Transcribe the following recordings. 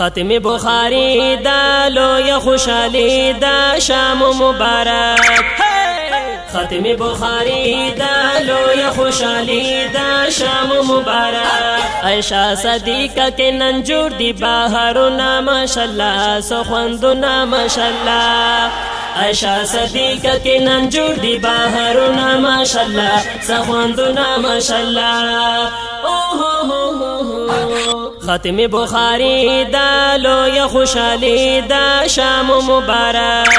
ختم بخاری دا لوی خوشحالی دا شام مبارک ختم بخاری دا لوی خوشحالی دا شام مبارک عائشہ صدیقہ کے نن جوړ دی بهارونه ماشاءاللہ سخوندونه ماشاءاللہ عائشہ صدیقہ کے نن جوړ دی بهارونه ماشاءاللہ سخوندونه ماشاءاللہ ختم بخاری دا لوی خوشحالی دا شام مبارک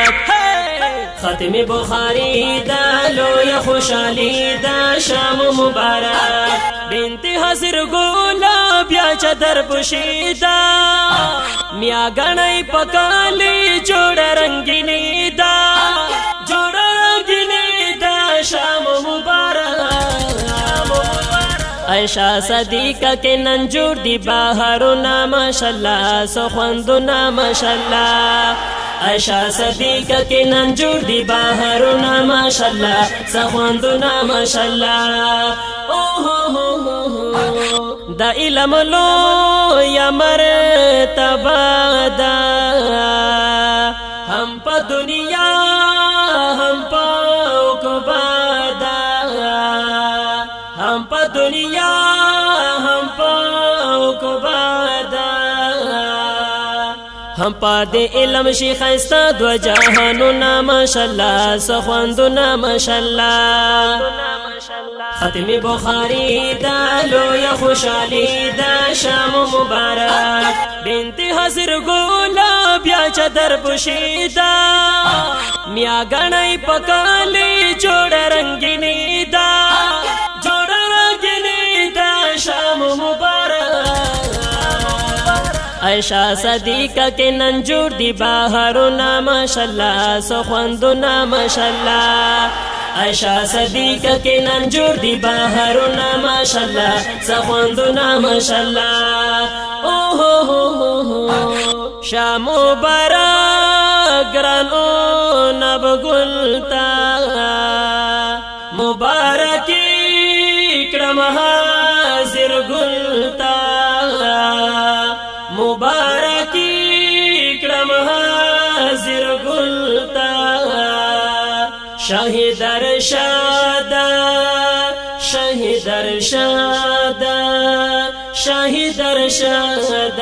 ختم بخاری دا لوی خوشحالی دا شام مبارک بنت حضر ګولا بیا چدر پوشیدا میا غنای پکالی جوړ رنگینی دا جوړ رنگینی دا شام مبارک عائشہ صدیقہ کے نن جوړ دی بهارونه ماشاءاللہ سخوندونه ماشاءاللہ عائشہ صدیقہ کے نن جوړ دی بهارونه ماشاءاللہ سخوندونه ماشاءاللہ دا علم لو یا مرتبہ دا ہم پا دنیا ہم پا عقبہ دا ہم پا دنیا ہم پا عقبہ دا ہم پا دے علم شیخ ایستا دو جہانونا ماشاءاللہ سخوندونا ماشاءاللہ ختم بخاری دا لوی خوشحالی دا شام مبارک بنت حضر ګولا بیا چدر پوشیدا میا غنای پکالی جوړ رنگینی دا جوړ رنگینی دا شام مبارک عائشہ صدیقہ کے نن جوړ دی بهارونه ماشاءاللہ سخوندونه ماشاءاللہ عائشہ صدیقہ کے نن جوړ دی بهارونه ماشاءاللہ سخوندونه ماشاءاللہ شاه مبارک ګرانو نب ګلتا مبارکی کړم حاضر ګلتا مبارکی کړم حاضر ګلتا شهید ارشاد شهید ارشاد شهید ارشاد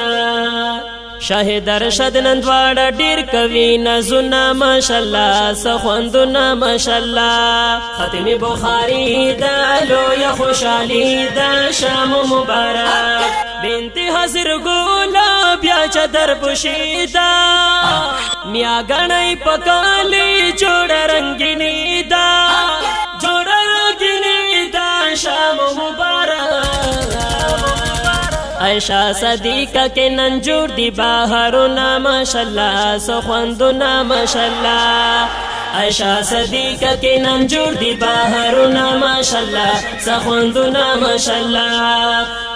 شهید ارشاد نن دواړه ډیر کوي نزونه ماشاءاللہ سخوندونه ماشاءاللہ ختم بخاری دا لوی خوشحالی دا شام مبارک بنت حضر ګولا بیا چدر پوشیدا میا غنای پکالی جوړ رنگینی دا جوړ رنگینی دا شام مبارک عائشہ صدیقہ کے نن جوړ دی بهارونه ماشاءاللہ سخوندونه ماشاءاللہ عائشہ صدیقہ کے نن جوړ دی بهارونه ماشاءاللہ سخوندونه ماشاءاللہ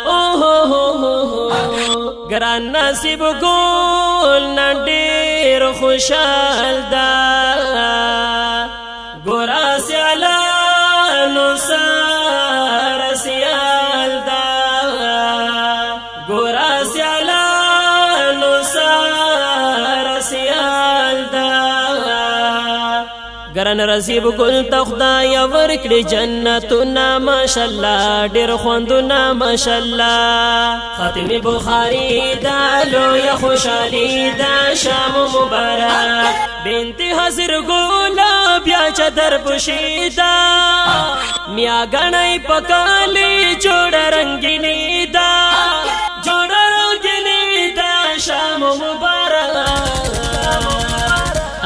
ګران نصیب ګل نن ډیر خوشحال دا ګورا سیالانو سره سیال دا ګورا سیالانو سره سیال دا ګران نصیب ګل ته خدای ورکړي جنتونه ماشاءاللہ ډیر خوندونه ماشاءاللہ ختم بخاری دا لوی خوشحالی دا شام مبارک بنت حضر ګولا بیا چدر پوشیدا میا غنای پکالی جوړ رنگینی دا جوړ رنگینی دا شام مبارک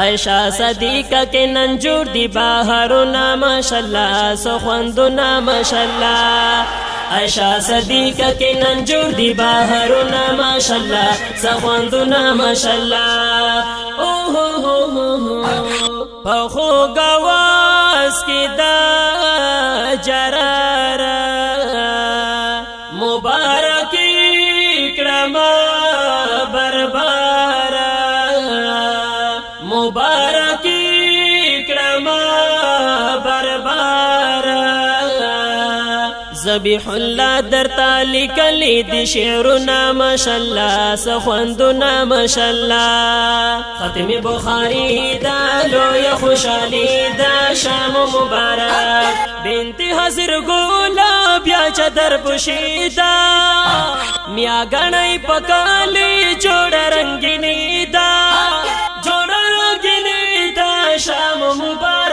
عائشہ صدیقہ کے نن جوړ دی بهارونه ماشاءاللہ سخوندونه ماشاءاللہ عائشہ صدیقہ کے نن جوړ دی بهارونه ماشاءاللہ سخوندونه ماشاءاللہ پخو گواز کی دا جرارا مبارکی کړم بربارا مبارکی کړم بربارا ذبیح الله درتا لیکلی دی شعرنا ماشاءالله سخوندنا ماشاءالله ختم بخاری دا لوی خوشالی دا شام مبارک بنت حضر ګولا بیا چدر پوشیدا میا غنای پکالی جوړ رنگینی دا جوړ رنگینی دا شام مبارک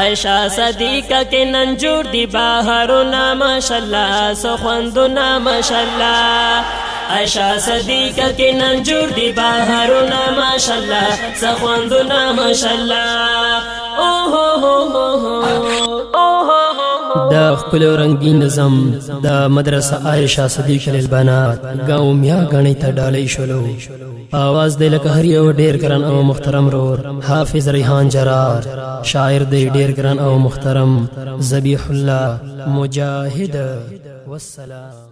عائشہ صدیقہ کے ننجور دی باہرنا ماشاءاللہ سخوندنا ماشاءاللہ عائشہ صدیقہ کے ننجور دی باہرنا ماشاءاللہ سخوندنا ماشاءاللہ دا خپل رنگین نظم دا مدرسه عائشہ صدیقہ للبنات گاؤں میا غنی ته ډالۍ شولو आवाज دې لکه هر یو ډیر ګران او محترم رور حافظ ریحان جرار شاعر دې ډیر ګران او محترم ذبیح الله مجاهد والسلام